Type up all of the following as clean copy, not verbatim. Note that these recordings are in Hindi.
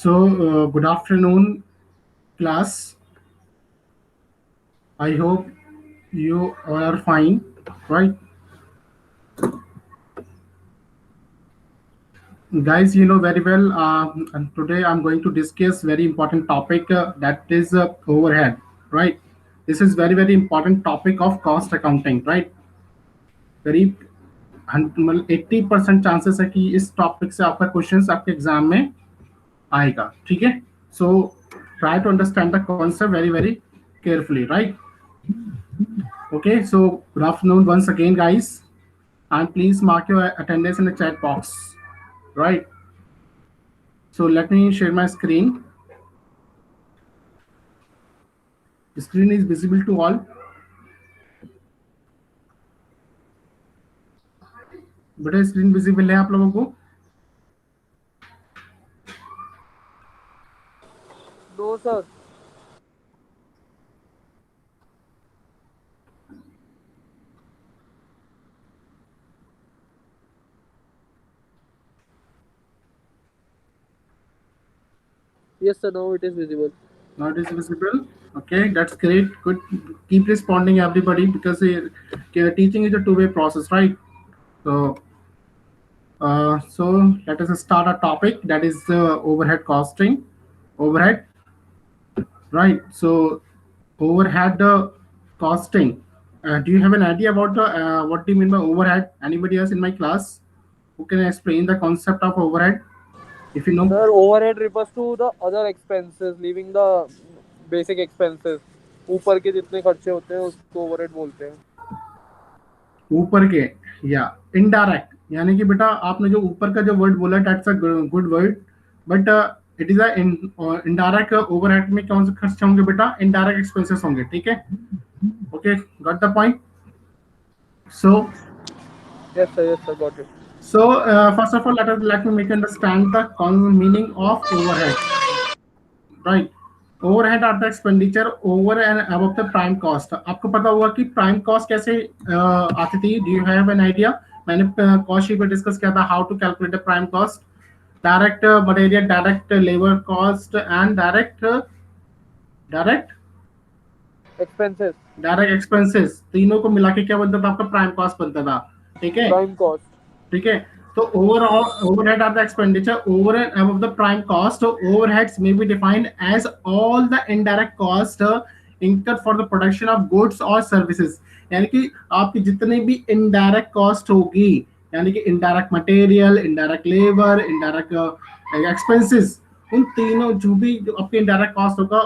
Good afternoon, class. I hope you all are fine, right? Guys, you know very well. And today I'm going to discuss very important topic that is overhead, right? This is very important topic of cost accounting, right? करीब 80% चांसेस है कि इस टॉपिक से आपका क्वेश्चन आपके एग्जाम में आएगा, ठीक है? So try to understand the concept very carefully, right? Okay, so good afternoon once again, guys, and please mark your attendance in the chat box, right? So let me share my screen. The screen is visible to all. बेटा स्क्रीन विजिबल है आप लोगों को? No, sir. Yes, sir. Now it is visible. Now it is visible. Okay, that's great. Good. Keep responding, everybody, because teaching is a two-way process, right? So let us start a topic that is overhead costing. Overhead, right? So overhead costing. Do you have an idea about what do you mean by overhead? Anybody else in my class who can explain the concept of overhead? If you know. Sir, overhead refers to the other expenses, leaving the basic expenses. ऊपर के जितने खर्चे होते हैं उसको ओवरहेड बोलते हैं. ऊपर के या इनडायरेक्ट, यानी कि बेटा आपने जो ऊपर का जो वर्ड बोला that's a good word, but it is a indirect overhead में कौन से खर्चे होंगे बेटा? इनडायरेक्ट एक्सपेंसेस होंगे, ठीक है? Okay, got the point? So Yes, sir, got it. So, first of all, let me make you understand the meaning of overhead. Right. Overhead are the expenditure over and above the prime cost. आपको पता होगा कि prime cost कैसे आती थी? Do you have an idea? मैंने cost sheet पे discuss किया था how to calculate the prime cost. Direct material, direct labor cost, and direct Expenses. Direct expenses, तीनों को मिला के क्या बनता था? आपका प्राइम कॉस्ट बनता था, ठीक है? Prime cost. ठीक है, तो overhead are the expenditure over and above the prime cost. So overheads may be defined as all the indirect cost incurred for the production of goods or services. यानी कि आपकी जितनी भी indirect cost होगी, यानी कि indirect material, indirect labor, indirect expenses, उन तीनों जो भी आपके indirect cost होगा,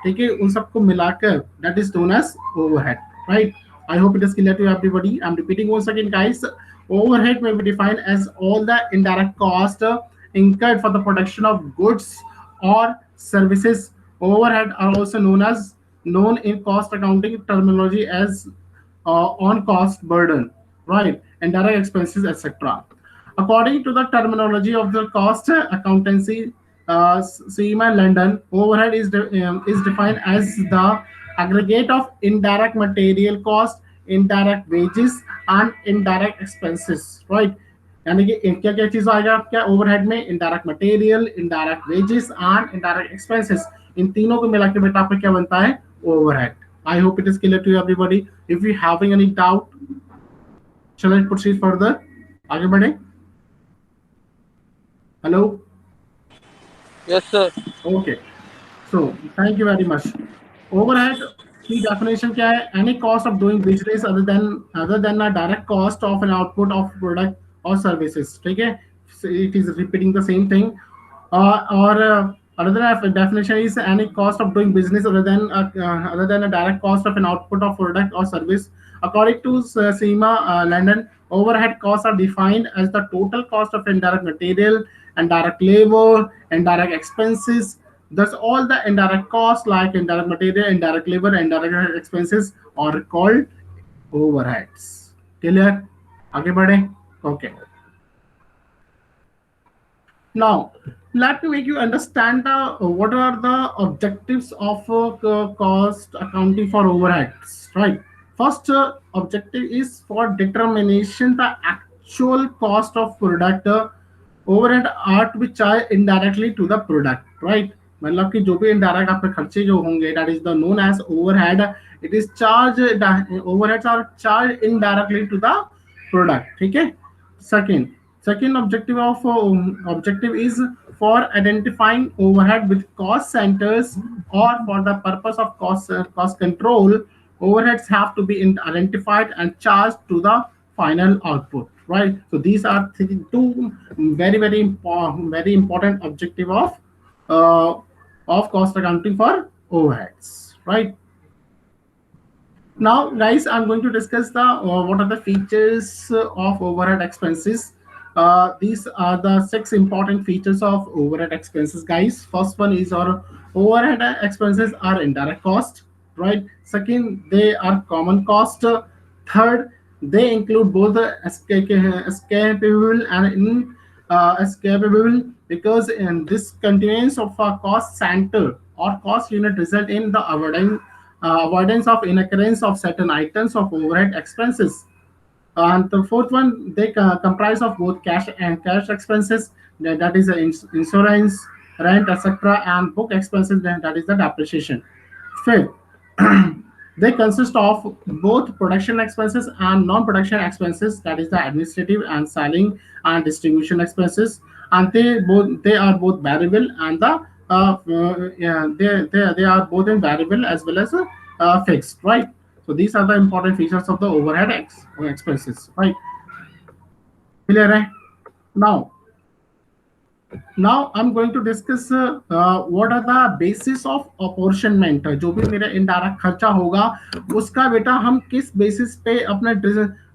ठीक है, उन सबको मिलाकर that is known as overhead, right? I hope it is clear to everybody. I'm repeating once again, guys. Overhead may be defined as all the indirect cost incurred for the production of goods or services. Overhead are also known in cost accounting terminology as on cost burden, right? Indirect expenses, etc. According to the terminology of the cost accountancy, SEMA London, overhead is defined as the aggregate of indirect material cost, indirect wages, and indirect expenses, right? यानी कि क्या क्या चीज आएगा क्या ओवरहेड में? Indirect material, indirect wages and indirect expenses, इन तीनों को मिला के बेटा आपका क्या बनता है? Overhead. I hope it is clear to everybody. If you having any doubt, shall I proceed further? आगे बढ़े. Hello. Yes, sir. Okay. So thank you very much. Overhead की definition क्या है? Any cost of doing business other than a direct cost of an output of product or services. ठीक है? So it is repeating the same thing. Or another definition is any cost of doing business other than a direct cost of an output of product or service. According to SEMA London, overhead costs are defined as the total cost of indirect material, indirect labor, indirect expenses. Thus, all the indirect costs like indirect material, indirect labor, indirect expenses are called overheads. Clear? आगे बढ़े. Okay. Now, let me make you understand what are the objectives of cost accounting for overheads, right? First objective is for determination the actual cost of product. Overhead are to be charged indirectly to the product, right, मतलब कि जो भी इनडायरेक्ट आपके खर्चे जो होंगे, that is the known as overhead, it is charge, overheads are charge indirectly to the product, ठीक है। Second, second objective is for identifying overhead with cost centers, or for the purpose of cost control, overheads have to be identified and charged to the final output, right? So these are two very important objective uh, of cost accounting for overheads, right? Now, guys, I'm going to discuss the what are the features of overhead expenses. These are the 6 important features of overhead expenses, guys. First one is our overhead expenses are indirect cost, right? Second, they are common cost. Third, they include both the escapable and inescapable, because in this continuance of a cost center or cost unit result in the avoidance of inaccurrence of certain items of overhead expenses. And the fourth one, they comprise of both cash and cash expenses, that is the insurance, rent, etc., and book expenses, that is the depreciation. Fifth, they consist of both production expenses and non-production expenses, that is the administrative and selling and distribution expenses, and they are both variable and the yeah, they are both in variable as well as fixed, right? So these are the important features of the overhead expenses, right? Clear, hai? Now, I'm going to discuss what are the basis of apportionment. जो भी मेरा इनडायरेक्ट खर्चा होगा उसका बेटा हम किस बेसिस पे अपना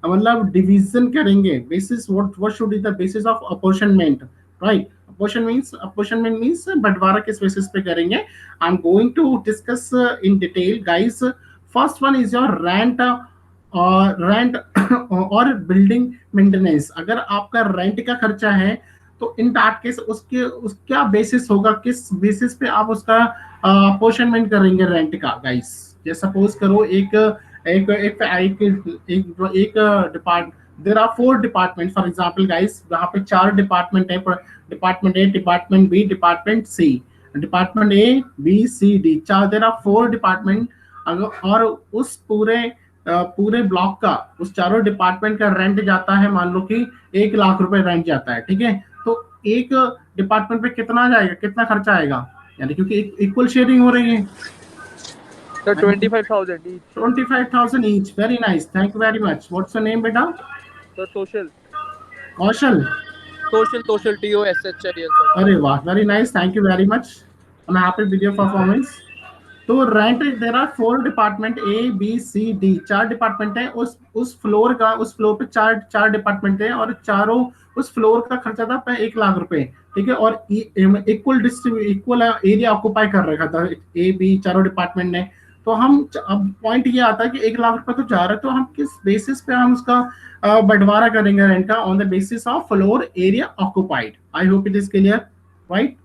मतलब डिवीजन करेंगे, basis what should is the basis of apportionment, right? apportionment means बंटवारा किस बेसिस पे करेंगे. I am going to discuss in detail, guys. First one is your rent rent और बिल्डिंग मेंटेनेंस. अगर आपका रेंट का खर्चा है तो इन दैट केस उसका बेसिस होगा, किस बेसिस पे आप उसका अपोर्शनमेंट करेंगे रेंट का, गाइस. जैसे सपोज करो एक एक एक एक एक, एक depart there are 4 department for example, guys. वहां पे 4 डिपार्टमेंट है, department A, department B, department C. Department A B C D, 4, there are 4 department. और उस पूरे ब्लॉक का, उस चारों डिपार्टमेंट का रेंट जाता है, मान लो कि 1 लाख रुपए रेंट जाता है, ठीक है. तो एक डिपार्टमेंट पे कितना जाएगा, कितना खर्चा आएगा, यानी क्योंकि इक्वल शेयरिंग हो रही है. So 25,000 each. 25,000 each. Very nice. Thank you very much. What's your name, beta? The social. Kaushal. Social TOSHL, yes sir. अरे वाह, very nice. Thank you very much. I'm happy with your performance. तो rent, there are 4 department A B C D, 4 department है. उस फ्लोर पे चार डिपार्टमेंट है और चारों उस फ्लोर का खर्चा था 1 लाख रुपए, ठीक है. और इक्वल एरिया ऑक्यूपाई कर रखा था ए बी चारों डिपार्टमेंट ने. तो हम अब पॉइंट ये आता है कि 1 लाख रुपए तो जा रहा है, तो हम किस बेसिस पे हम उसका बंटवारा करेंगे रेंट का, on the basis of floor area occupied. I hope it is clear, right?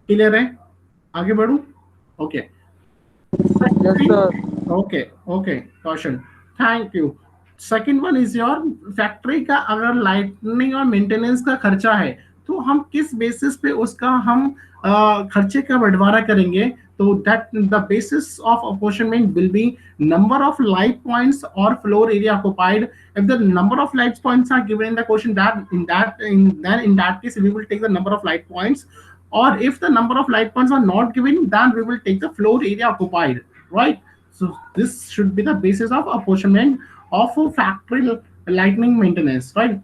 Clear है? आगे बढ़ू? Okay. Yes sir. Okay, Kaushal. Thank you. Second one is your factory का अगर लाइटनिंग और मेंटेनेंस का खर्चा है तो हम किस बेसिस पे उसका हम खर्चे का बंटवारा करेंगे. तो that the basis of apportionment will be number of light points or floor area occupied. If the number of light points are given in the question, then in that case we will take the number of light points. Or if the number of light points are not given, then we will take the floor area occupied, right? So this should be the basis of apportionment of a factory lighting maintenance, right?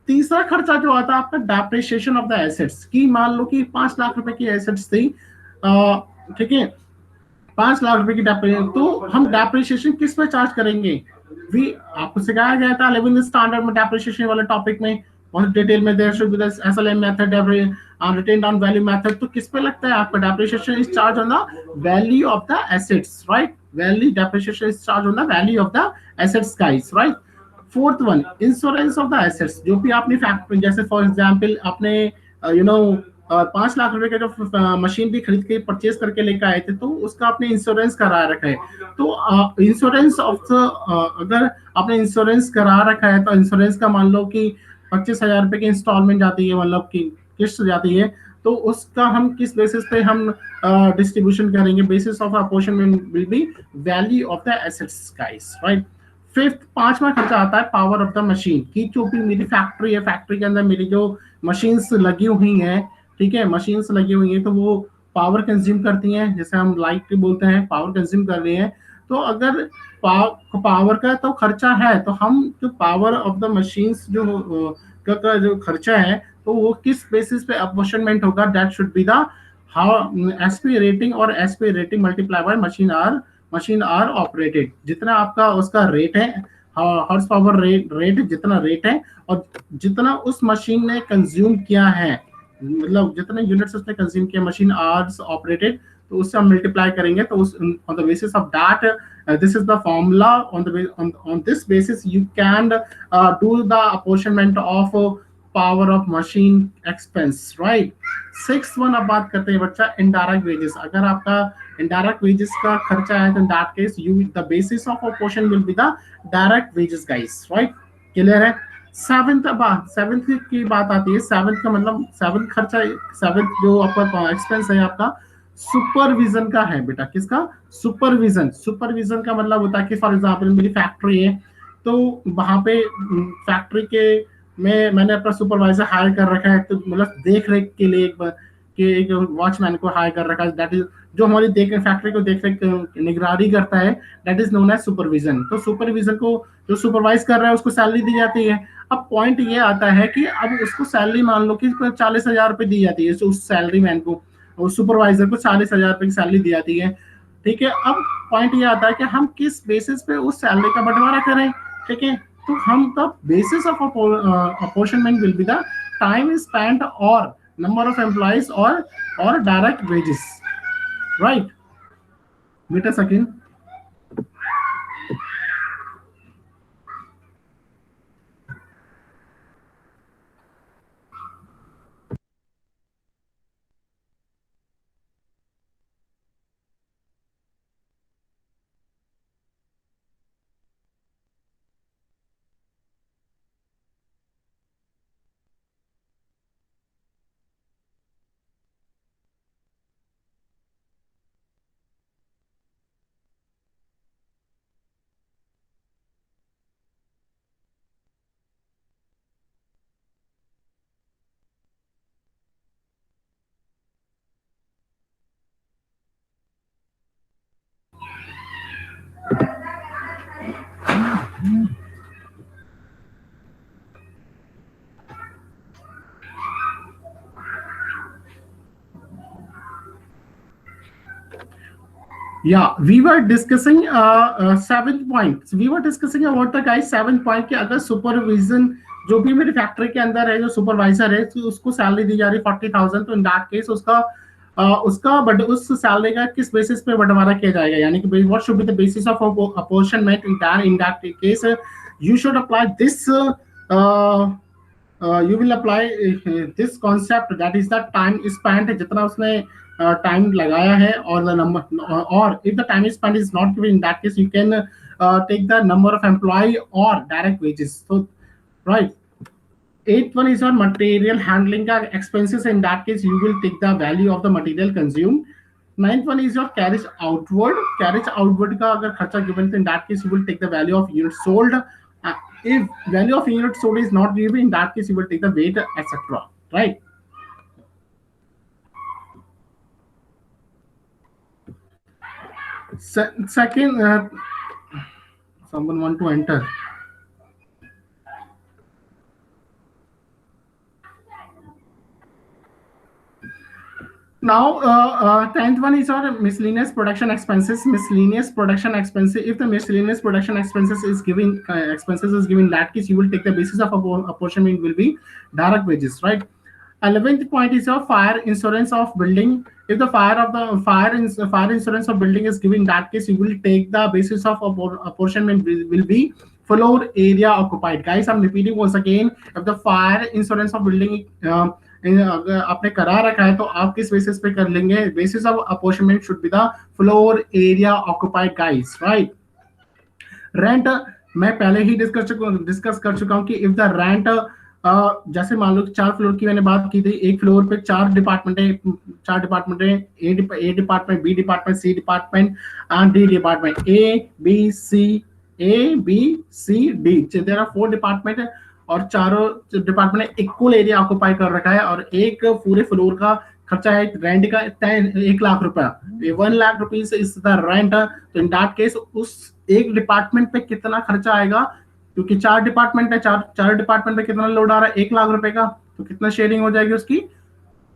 तीसरा खर्चा जो आता है आपका डेप्रिसिएशन ऑफ द एसेट्स की. मान लो कि 5 लाख रुपए की एसेट्स थी, ठीक है, 5 लाख रुपए की डेप्रिसिएशन, तो हम डेप्रिसिएशन किस पे चार्ज करेंगे. भी आपको सिखाया गया था 11th स्टैंडर्ड में डेप्रिसिएशन वाले टॉपिक में बहुत डिटेल में. There should be the SLM method, written down value method. तो किस पे लगता है आपका depreciation is charge on the value of the assets, right? Value depreciation is charge on the value of the assets, guys, right? Fourth one, insurance of the assets. जो भी आपने फैक्ट्री, जैसे फॉर एग्जांपल आपने 5 लाख रुपए का जो मशीन भी खरीद के परचेज करके लेकर आए थे, तो उसका आपने इंश्योरेंस करा रखा है. तो इंश्योरेंस ऑफ अगर आपने इंश्योरेंस करा रखा है तो इंश्योरेंस का मान लो कि 25,000 रुपए की इंस्टॉलमेंट जाती है, मतलब कि किस्त जाती है. तो उसका हम किस बेसिस पे हम डिस्ट्रीब्यूशन करेंगे? Basis of apportionment will be value of the assets guys, right. Fifth, पांचवा खर्चा आता है पावर ऑफ द मशीन की। जो भी मेरी फैक्ट्री है, फैक्ट्री के अंदर मेरी जो मशीन्स लगी हुई हैं, ठीक है, मशीन्स लगी हुई हैं, तो वो पावर कंज्यूम करती हैं, जैसे हम लाइट बोलते हैं, पावर कंज्यूम कर रही हैं। तो अगर पावर का तो खर्चा है, तो हम जो पावर ऑफ द मशीन्स जो का जो खर्चा है, तो वो किस बेसिस पे अपॉर्शनमेंट होगा? That should be the how SP rating और SP rating multiply by machine hour operated. जितना आपका उसका रेट है, हॉर्स पावर रेट जितना रेट है, और जितना उस मशीन ने कंज्यूम किया है, मतलब जितने यूनिट्स उसने कंज्यूम किया मशीन आवर्स ऑपरेटेड, तो उससे हम मल्टीप्लाई करेंगे। तो उस on the basis of that this is the formula. On this basis you can do the apportionment of power of machine expense, right? Six one अब बात करते हैं बच्चा इनडायरेक्ट वेजेस। अगर आपका इनडायरेक्ट वेजेस का खर्चा है, तो in that case you the basis of apportion will be the direct wages guys, right? Clear है? सेवेंथ की बात आती है। सेवेंथ का मतलब सेवेंथ खर्चा, सेवेंथ जो आपका एक्सपेंस है आपका सुपरविजन का है बेटा। किसका? सुपरविजन। सुपरविजन का मतलब होता है कि फॉर एग्जांपल मेरी फैक्ट्री है, तो वहां पे फैक्ट्री के में मैंने अपना सुपरवाइजर हायर कर रखा है, तो मतलब देख रेख के लिए एक वॉचमैन को हायर कर रखा है, दैट इज जो हमारी फैक्ट्री को देख रेख निगरानी करता है, that is known as supervision. तो सुपरविजन को जो सुपरवाइज कर रहा है उसको सैलरी दी जाती है। अब पॉइंट ये आता है कि अब उसको सैलरी मान लो कि 40,000 रुपए दी जाती है उस सैलरी मैन को, और सुपरवाइजर को 40,000 रुपए की सैलरी दी जाती है, ठीक है। अब पॉइंट ये आता है कि हम किस बेसिस पे उस सैलरी का बंटवारा करें, ठीक है। तो हम the basis of apportionment will be the time spent और नंबर ऑफ एम्प्लॉइज और डायरेक्ट वेजेस, राइट? बेटा second, yeah, we were discussing seventh point. We were discussing about the guys seventh point कि अगर सुपरविजन जो भी मेरी फैक्ट्री के अंदर है, जो सुपरवाइजर है, तो उसको सैलरी दी जा रही 40,000, तो इन दैट केस उसका बट उस सैलरी का किस बेसिस पे बंटवारा किया जाएगा, यानी कि what should be the basis of apportionment in that case you should apply this you will apply this concept, that is the time spent, जितना उसने टाइम लगाया है, और the number, और if the time spent is not given, in that case you can take the number of employee or direct wages. So right, eighth one is your material handling का expenses, in that case you will take the value of the material consumed. Ninth one is your carriage outward का अगर खर्चा given, in that case you will take the value of units sold. If value of unit sold is not given, in that case you will take the weight, etc. Right? Second, someone want to enter? Now, 10th one is our miscellaneous production expenses. Miscellaneous production expenses. If the miscellaneous production expenses is given, in that case, you will take the basis of apportionment will be direct wages, right? 11th point is your fire insurance of building. If the fire insurance of building is given, in that case, you will take the basis of apportionment will be floor area occupied. Guys, I'm repeating once again. If the fire insurance of building अगर आपने करा रखा है, तो आप किस बेसिस पे कर लेंगे? Basis of apportionment should be the floor area occupied guys, right? Rent मैं पहले ही डिस्कस कर चुका हूं कि इफ द रेंट जैसे मान लो 4 फ्लोर की मैंने बात की थी, एक फ्लोर पे 4 डिपार्टमेंट है, 4 डिपार्टमेंट है, A department, B department, C department and D department, A B C D, there are 4 department है, और चारों डिपार्टमेंट इक्वल एरिया ऑक्युपाई कर रखा है, और एक पूरे फ्लोर का खर्चा है रेंट का 1 लाख रुपया, 1 lakh rupees is the rent. तो इन दैट केस उस एक डिपार्टमेंट पे कितना खर्चा आएगा, क्योंकि 4 डिपार्टमेंट है, चार डिपार्टमेंट पे कितना लोड आ रहा है, 1 लाख रुपए का, तो कितना शेयरिंग हो जाएगी उसकी,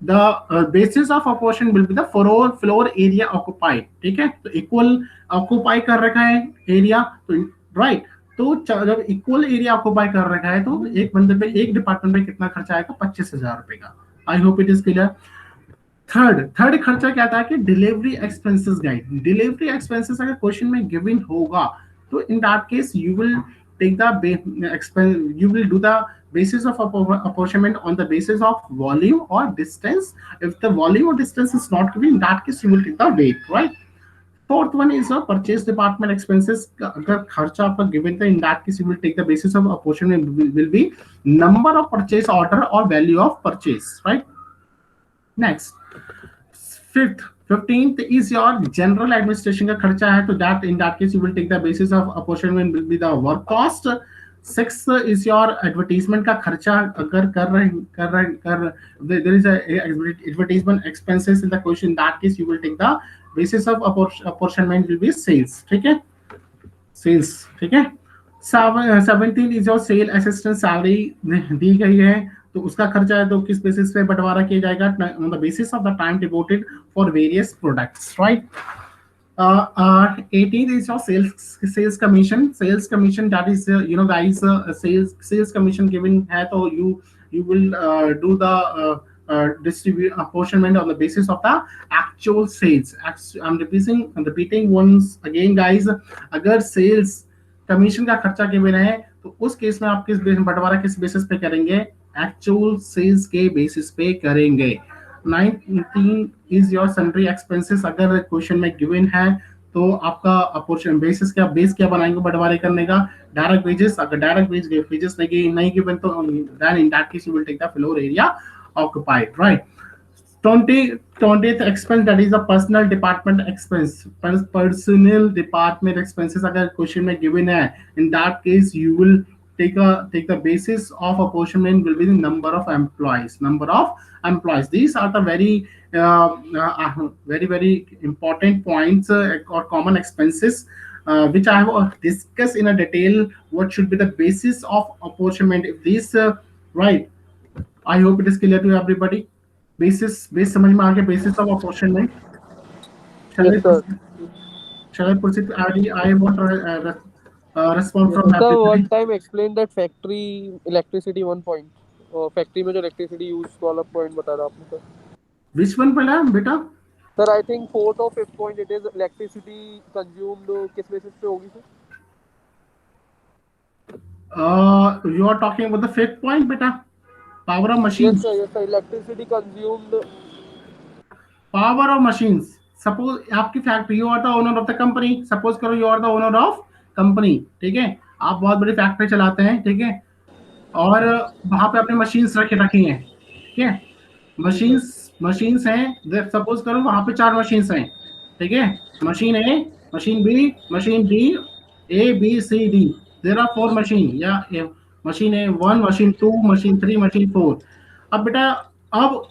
the basis of apportion will be the floor area occupied, ठीक है, तो इक्वल ऑक्युपाई कर रखा है एरिया, तो राइट, तो जब इक्वल एरिया ऑक्युपाई कर रखा है तो एक बंदे पे, एक डिपार्टमेंट पे कितना खर्चा आएगा, 25,000 रुपए का। आई hope it is clear. Third खर्चा क्या था कि delivery expenses guide, delivery expenses अगर क्वेश्चन में गिवन होगा तो in that case you will take the expense, you will do the basis of apportionment on the basis of volume or distance. If the volume or distance is not given, in that case you will take the weight, right? Fourth one is a purchase department expenses, अगर खर्चा आपका given था, in that case you will take the basis of apportionment will be number of purchase order or value of purchase, right? Next, fifth 15th is your general administration का खर्चा है, तो that in that case you will take the basis of apportionment will be the work cost. Sixth is your advertisement का खर्चा, अगर कर there is a advertisement expenses in the question, in that case you will take the basis of apportionment will be sales, ठीक है, सेल्स, ठीक है। 17 is your sale assistant salary दी गई है, तो उसका खर्चा है, तो किस बेसिस पे बंटवारा किया जाएगा, on the basis of the time devoted for various products, right. 18 is your sales commission, that is guys, sales commission given है, तो you will do the distribute apportionment on the basis of the actual sales. I'm repeating once again guys, अगर sales कमीशन का खर्चा गिवन है तो उस केस में आप बंटवारा किस बेसिस पे करेंगे, एक्चुअल सेल्स के बेसिस पे करेंगे। 19 इज योर सैलरी एक्सपेंसेस, अगर क्वेश्चन में गिवन है तो आपका अपोर्शन बेसिस क्या, बेस क्या बनाएंगे बंटवारे करने का, डायरेक्ट वेजेस, अगर डायरेक्ट वेजेस नहीं गिवन तो then in that case you will take the floor area occupied, right. 20th expense, that is a personal department expense, personnel department expenses अगर क्वेश्चन में given है, in that case you will take the basis of apportionment will be the number of employees. These are the very important points or common expenses which I have discussed in a detail what should be the basis of apportionment, if these right, I hope it is clear to everybody. Base समझ में आ गया, basis of apportionment. Yes, sir. Shall I proceed? I want response from Sir, everybody. one time explain that factory electricity one point. Factory में जो इलेक्ट्रिसिटी यूज वाला पॉइंट बता रहा आपने सर। Which one पहला बेटा? सर आई थिंक फोर्थ और fifth point it is electricity consumed किस बेसिस पे होगी sir? You are talking about the fifth point बेटा, power of machines. Yes sir, electricity consumed. Power of machines. Suppose आपकी factory, you are the owner of the company. Suppose करो you are the owner of company, ठीक है, आप बहुत बड़ी फैक्ट्री चलाते हैं, ठीक है, और वहां पे अपने मशीन्स रखी हैं, ठीक है, मशीन्स हैं, सपोज करो वहां पे 4 मशीन्स हैं, ठीक है, machine A, machine B, machine D, A B C D, there are 4 machine, या machine A 1, machine 2, machine 3, machine 4। अब बेटा अब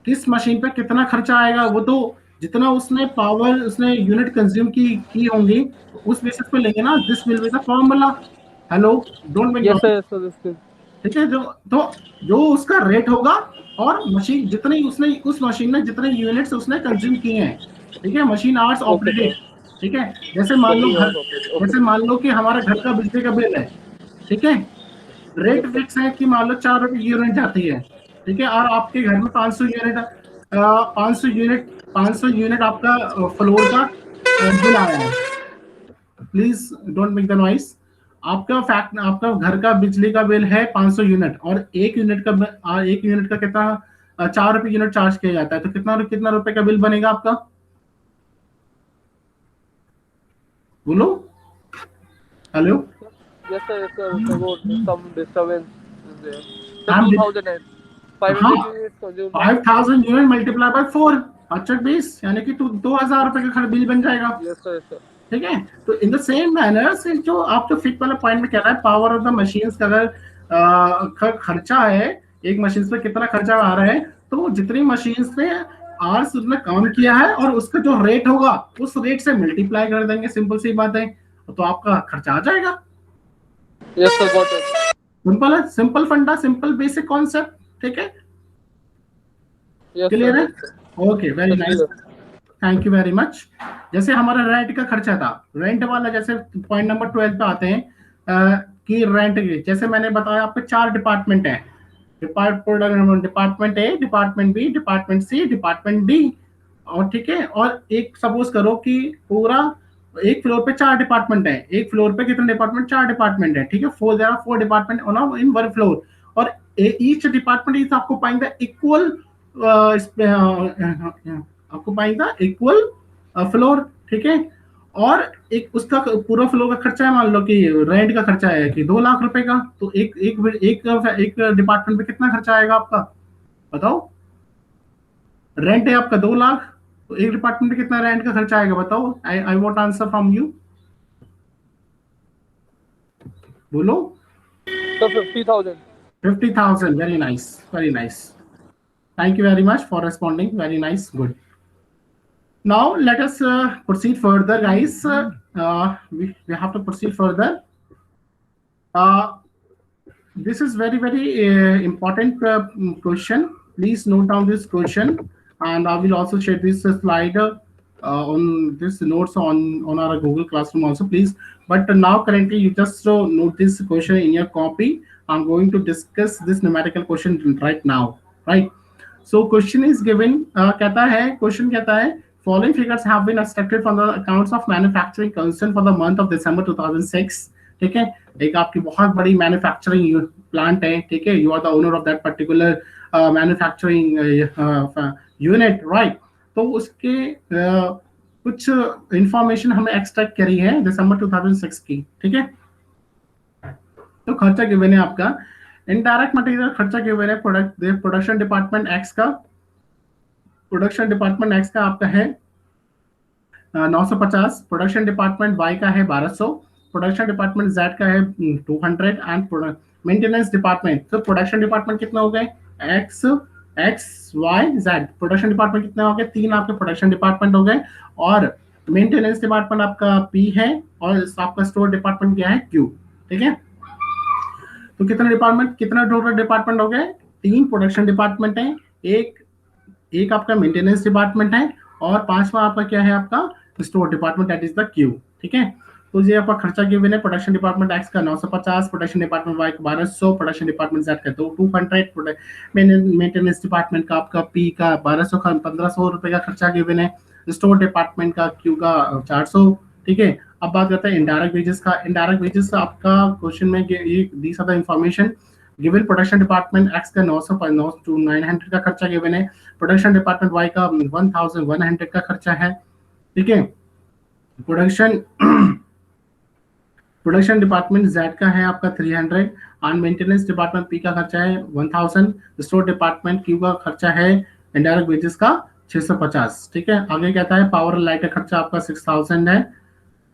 किस मशीन पे कितना खर्चा आएगा, वो तो जितना उसने पावर उसने यूनिट कंज्यूम की होंगी उस बेसिस पे लेंगे ना, this will be the formula. Hello, don't make yes sir, ठीक है, जो उसका रेट होगा और मशीन जितने उसने उस मशीन में जितने यूनिट्स उसने कंज्यूम किए हैं, ठीक है, मशीन आवर्स ऑपरेटेड, ठीक है, जैसे मान लो कि हमारा घर का बिजली का बिल है, ठीक है, रेट फिक्स है कि मान लो 4 रुपए यूनिट जाती है, ठीक है, और आपके घर में 500 यूनिट आपका फ्लोर का बिल आया है, please don't make the noise. आपका घर का बिजली का बिल है 500 यूनिट, और एक यूनिट का कितना 4 रुपए यूनिट चार्ज किया जाता है, तो कितना रुपए का बिल बनेगा आपका, बोलो। हेलो, Yes sir, वो some disturbance is there. तो 2000 है, 500 हाँ unit consume. 5000 unit multiply by 4 अच्छा 20 यानी कि 2000 रुपए का बिल बन जाएगा। Yes sir, yes sir. ठीक है, तो इन द सेम मैनर से जो आप जो फिट वाला पॉइंट में कह रहा है पावर ऑफ द मशीन्स का अगर खर्चा है, एक मशीन पे कितना खर्चा आ रहा है, तो जितनी मशीन्स ने आवर्स उसने काम किया है और उसका जो रेट होगा उस रेट से मल्टीप्लाई कर देंगे, सिंपल सी बात है, तो आपका खर्चा आ जाएगा। Yes sir, got it. Simple है, सिंपल फंडा, सिंपल बेसिक कॉन्सेप्ट। ठीक है, यस क्लियर सर, है? Yes sir. Okay, very nice, thank you very much. जैसे हमारा रेंट का खर्चा था, रेंट वाला जैसे पॉइंट नंबर 12 पे आते हैं कि रेंट, जैसे मैंने बताया आपके 4 डिपार्टमेंट हैं, department A, department B, department C, department D. और ठीक है, और एक सपोज करो कि पूरा एक फ्लोर पे 4 डिपार्टमेंट है, एक फ्लोर पे कितने डिपार्टमेंट, 4 डिपार्टमेंट है। ठीक है, 4 department on in one floor, और each department is occupying the equal occupying the equal floor. ठीक है, और एक उसका पूरा फ्लोर का खर्चा है, मान लो कि रेंट का खर्चा है कि 2 लाख रुपए का, तो एक एक एक एक डिपार्टमेंट पे कितना खर्चा आएगा आपका, बताओ? रेंट है आपका 2 लाख, तो एक डिपार्टमेंट पे कितना रेंट का खर्चा आएगा, बताओ? I want answer from you, बोलो। तो 50,000। 50,000, very nice, very nice, thank you very much for responding, very nice, good. Now let us proceed further, guys. We have to proceed further. Uh, this is very important question. Please note down this question, and I will also share this slide on this notes on our Google Classroom also, please. But now currently you just note this question in your copy. I'm going to discuss this numerical question right now, right? So question is given, कहता है, question कहता है, following figures have been extracted from the accounts of manufacturing concern for the month of December 2006. ठीक है, एक आपकी बहुत बड़ी मैन्युफैक्चरिंग प्लांट है, ठीक है, you are the owner of that particular manufacturing unit, right? तो उसके कुछ इंफॉर्मेशन हमने एक्सट्रैक्ट करी है दिसंबर 2006 की। ठीक है, तो खर्चा गिवन है आपका, इनडायरेक्ट मटेरियल खर्चा गिवन है प्रोडक्शन डिपार्टमेंट एक्स का, प्रोडक्शन डिपार्टमेंट एक्स का आपका है 950, प्रोडक्शन डिपार्टमेंट वाई का है 1200, प्रोडक्शन डिपार्टमेंट जेड का है 200, एंड मेंटेनेंस डिपार्टमेंट, तो प्रोडक्शन डिपार्टमेंट कितना हो गए, X X Y Z, production department कितने हो गए, 3 आपके प्रोडक्शन डिपार्टमेंट हो गए, और मेंटेनेंस डिपार्टमेंट आपका पी है, और आपका स्टोर डिपार्टमेंट क्या है, क्यू। ठीक है, तो कितना टोटल डिपार्टमेंट हो गए, 3 प्रोडक्शन डिपार्टमेंट है, एक आपका मेंटेनेंस डिपार्टमेंट है, और 5वां आपका क्या है, आपका store department, that is the Q. ठीक है, तो ये आपका खर्चा गिवन है, प्रोडक्शन डिपार्टमेंट एक्स का 950, प्रोडक्शन डिपार्टमेंट वाई का 1200, प्रोडक्शन डिपार्टमेंट जेड का 200, मेंटेनेंस डिपार्टमेंट का आपका पी का 1200 का 1500 रुपए का खर्चा गिवन है, स्टोर डिपार्टमेंट का क्यू का 400। ठीक है, अब बात करते हैं इनडायरेक्ट वेजेस का। इनडायरेक्ट वेजेस आपका क्वेश्चन में ये these are the information given, production department X का 900 का खर्चा गिवन है, प्रोडक्शन डिपार्टमेंट वाई का 1100 का खर्चा है। ठीक है, प्रोडक्शन डिपार्टमेंट जेड का है आपका 300, और मेंटेनेंस डिपार्टमेंट पी का खर्चा है 1000, स्टोर डिपार्टमेंट क्यू का खर्चा है इनडायरेक्ट वेजेस का 650। ठीक है, आगे कहता है पावर लाइट का खर्चा आपका 6000 है,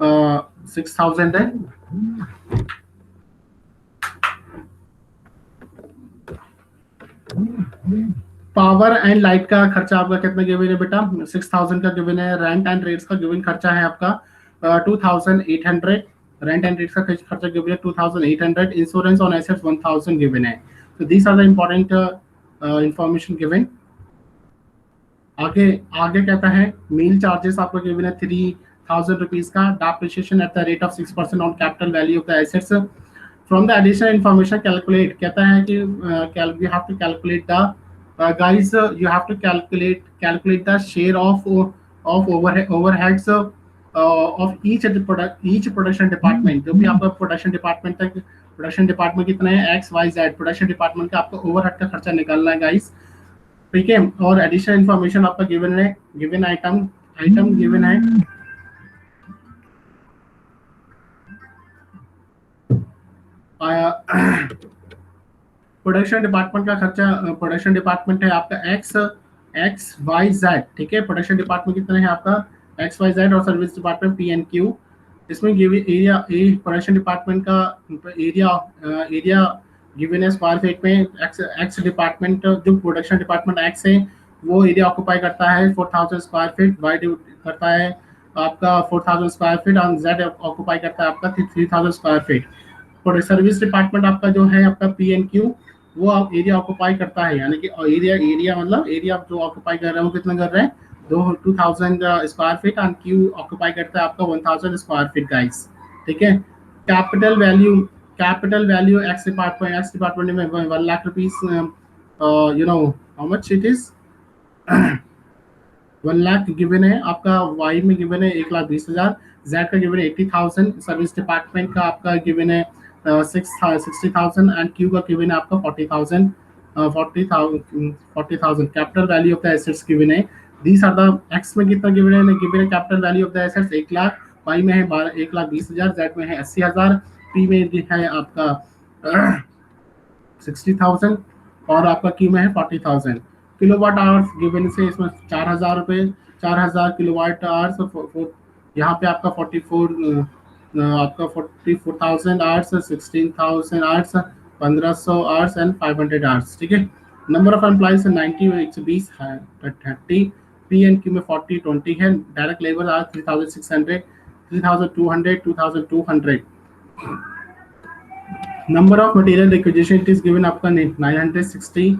6000 है। पावर एंड लाइट का खर्चा आपका कितना गिवन है बेटा, 6000 का गिवन है। रेंट एंड रेट्स का गिवन खर्चा है आपका 2800, रेंट एंड रेट्स का खर्चा गिवन है 2800, इंश्योरेंस ऑन एसेट्स 1000 गिवन है। तो these are the important information given. आगे आगे कहता है मील चार्जेस आपको गिवन है 3000 रुपीज का, depreciation at the rate of 6% on capital value of the assets. From the additional information calculate, कहता है कि you have to calculate the guys, you have to calculate the share of overheads of each production department। जो भी आपका प्रोडक्शन डिपार्टमेंट तक, प्रोडक्शन डिपार्टमेंट कितना है, X Y Z, production department का आपको ओवरहेड का खर्चा निकालना है गाइस। ठीक है, और एडिशनल इंफॉर्मेशन आपका गिवन है, गिवन आइटम गिवन है, प्रोडक्शन डिपार्टमेंट का खर्चा, प्रोडक्शन डिपार्टमेंट है आपका XYZ, ठीक है। प्रोडक्शन डिपार्टमेंट कितना है आपका XYZ, और सर्विस डिपार्टमेंट PNQ। इसमें एरिया प्रोडक्शन डिपार्टमेंट का एरिया एरिया गिवन है स्क्वायर फीट में। एक्स डिपार्टमेंट जो प्रोडक्शन डिपार्टमेंट एक्स है वो एरिया ऑक्यूपाई करता है 4000 स्क्वायर फीट, वाई करता है आपका 4000 स्क्वायर फीट, और जेड ऑक्यूपाई करता है आपका 3000 स्क्वायर फीट। और सर्विस डिपार्टमेंट आपका जो है आपका PNQ, वो एरिया ऑक्यूपाई करता है, यानी कि एरिया एरिया मतलब एरिया जो ऑक्यूपाई कर रहे हैं वो कितना कर रहे हैं, 2000 square feet, and Q occupy करता है आपका 1000 स्क्वायर फीट गाइस, ठीक है। Capital value, capital value x department में 1 lakh rupees, you know how much it is 1 lakh given है आपका, वाई में गिवन है 1,20,000, जेड का गिवन है 80,000, सर्विस डिपार्टमेंट का आपका गिवन है 60,000, एंड क्यू का गिवन है आपका 40,000, 40,000। Capital value of the assets given है, दीज आर द एक्स में कितना गिवन है, capital value of the assets 1 lakh, Y में है 1,20,000, जेड में है 80,000, पी में है आपका 60,000, और आपका की में है 40,000। किलोवाट आवर्स गिवन से इसमें 4,000 रुपये, 4,000 किलोवाट आवर्स, यहाँ पे आपका 44,000 hours, 16,000 hours, 1,500 hours and 500 hours, ठीक है। नंबर ऑफ एम्प्लॉइज 90, 120 है 30, PNQ में 40, 20 है। Direct labour are 3,600, 3,200, 2,200। Number of material requisition it is given आपका 960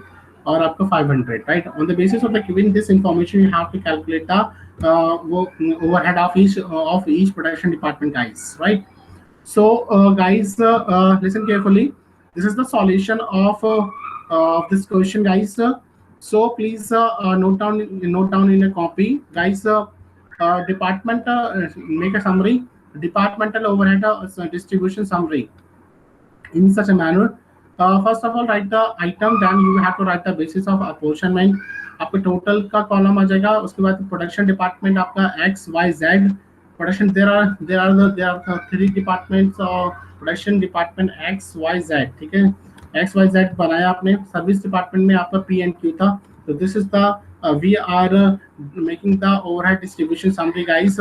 और आपका 500, right. On the basis of the given this information you have to calculate the वो overhead of each production department guys, right. So, guys, listen carefully. This is the solution of this question, guys. So, please note down in a copy, guys. Department make a summary. Departmental overhead distribution summary in such a manner. First of all, write the item, then you have to write the basis of apportionment. आपका टोटल का कॉलम आ जाएगा, उसके बाद प्रोडक्शन डिपार्टमेंट आपका XYZ production, there are 3 departments और प्रोडक्शन डिपार्टमेंट XYZ, ठीक है। XYZ बनाया आपने। सर्विस डिपार्टमेंट में आपका PNQ था, तो this is the we are making the overhead distribution summary guys.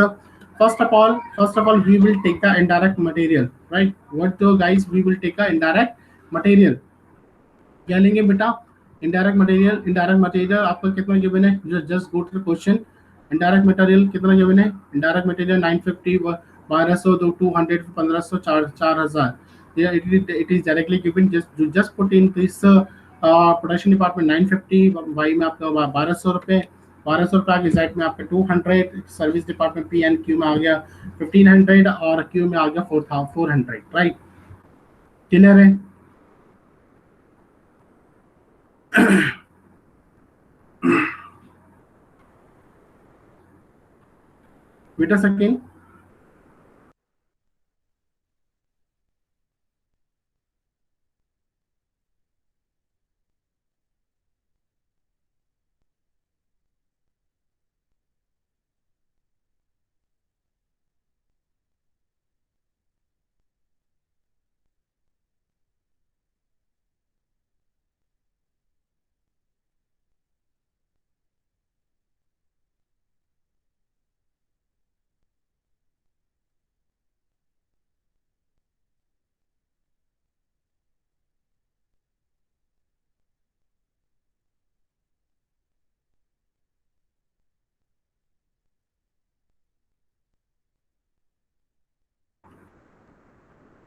First of all, we will take the indirect material, right? What guys, we will take the indirect material. क्या लेंगे बेटा, indirect material आपका कितना गिवन है, just go to the question. Indirect material कितना गिवन है, indirect material 950, 1200, 200, 1500, 4,000. Yeah, it is directly given. Just put in this production department 950, Y में आपका 1,200 रुपये, 1,200 रुपये जेड में आपका 200, सर्विस डिपार्टमेंट PNQ में आ गया 1,500, और क्यू में आ गया 400, राइट। क्लियर है? Wait a second.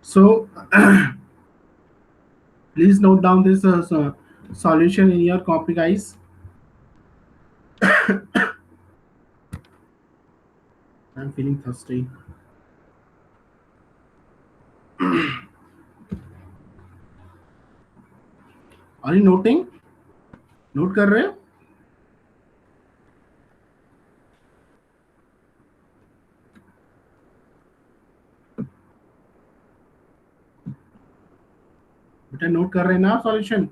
So please note down this solution in your copy, guys. I'm feeling thirsty. Are you noting? Note कर रहे हो? बेटा नोट कर रहे हैं ना सॉल्यूशन?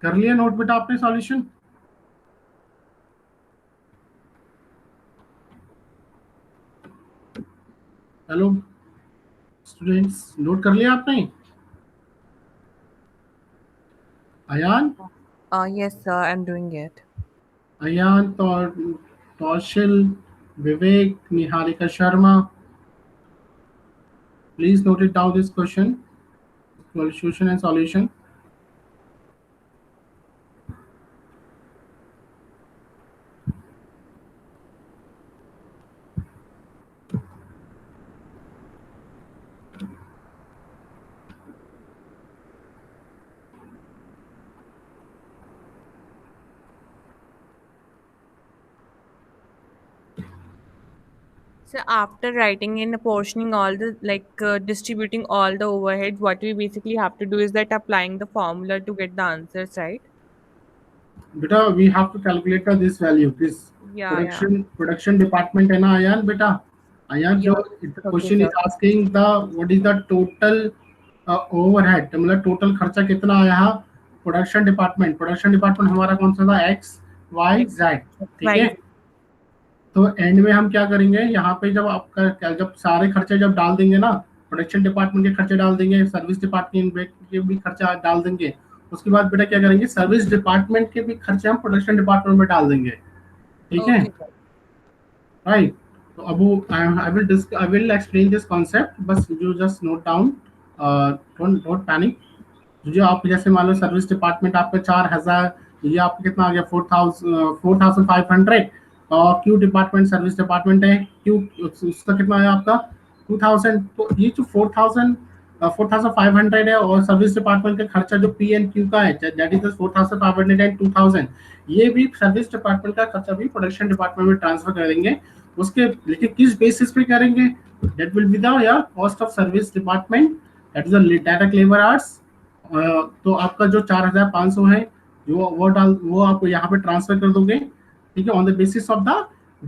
कर लिया नोट बेटा आपने सॉल्यूशन? हेलो स्टूडेंट्स, नोट कर लिया आपने? Ayan, Yes, sir, I'm doing it. Ayan तौशिल, Vivek, Niharika Sharma, please note it down this question and solution. So after writing and apportioning all the distributing all the overheads, what we basically have to do is that applying the formula to get the answers, right? बेटा we have to calculate this value. This Yeah. production department है ना अयान बेटा? अयान जो Okay, question is sir. asking the what is the total overhead, मतलब टोटल खर्चा कितना आया प्रोडक्शन डिपार्टमेंट हमारा कौन सा था? एक्स वाई जेड, ठीक है। तो एंड में हम क्या करेंगे, यहाँ पे जब आपका जब सारे खर्चे जब डाल देंगे ना, प्रोडक्शन डिपार्टमेंट के खर्चे डाल देंगे, सर्विस डिपार्टमेंट के भी खर्चा डाल देंगे, उसके बाद बेटा क्या करेंगे, सर्विस डिपार्टमेंट के भी खर्चे हम प्रोडक्शन डिपार्टमेंट में डाल देंगे, ठीक है, राइट। तो अब I will explain this concept, बस you just note down, don't panic. जो आप जैसे मान लो सर्विस डिपार्टमेंट आपका 4000, ये आपका कितना आ गया 4500, और क्यू डिपार्टमेंट सर्विस डिपार्टमेंट है, क्यू उसका कितना है आपका 2000। तो ये जो 4500 है, और सर्विस डिपार्टमेंट का खर्चा जो पी एंड क्यू का है, दैट इज 4500 एंड 2000, ये भी सर्विस डिपार्टमेंट का खर्चा भी प्रोडक्शन डिपार्टमेंट में ट्रांसफर करेंगे। उसके लेकिन किस बेसिस पे करेंगे, that will be the cost of service department, that is the direct labour hours. तो आपका जो 4500 है, जो वो आप यहाँ पे ट्रांसफर कर दोगे, ठीक है, on the basis of the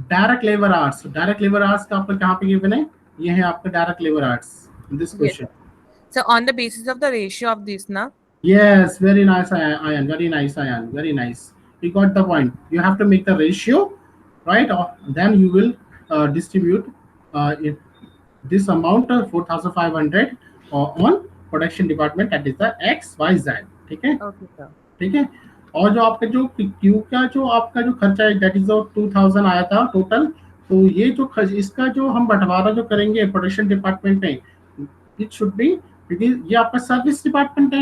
direct labour hours. Direct labour hours का आपका कहाँ पे गिवन है, ये है आपका direct labour hours in this question. So on the basis of the ratio of this, na? Yes, very nice, Ayan. Very nice, Ayan. Very nice. You got the point. You have to make the ratio, right? Then you will distribute this amount of 4500 on production department, that is the X Y Z, ठीक है, Okay, sir. ठीक है। और जो आपका जो क्यू का जो आपका जो खर्चा है, दैट इज 2000 आया था टोटल। तो ये जो इसका जो हम बंटवारा जो करेंगे प्रोडक्शन डिपार्टमेंट में, इट शुड बी, क्योंकि ये आपका सर्विस डिपार्टमेंट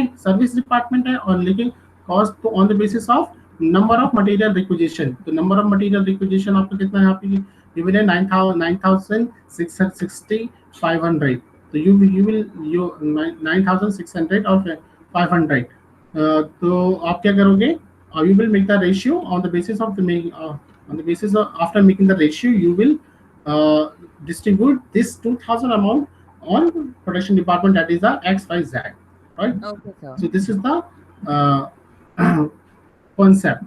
है, और लेकिन कॉस्ट तो on the basis of number of material requisition. तो नंबर ऑफ मटेरियल रिक्विजिशन आपका कितना है, यहाँ पे गिवन है 9660 तो you will 9600 और 500। तो आप क्या करोगे, you will make the ratio on the basis of after making the ratio you will distribute this 2000 amount on production department, that is the X Y Z, right? Okay, sir. So this is the concept.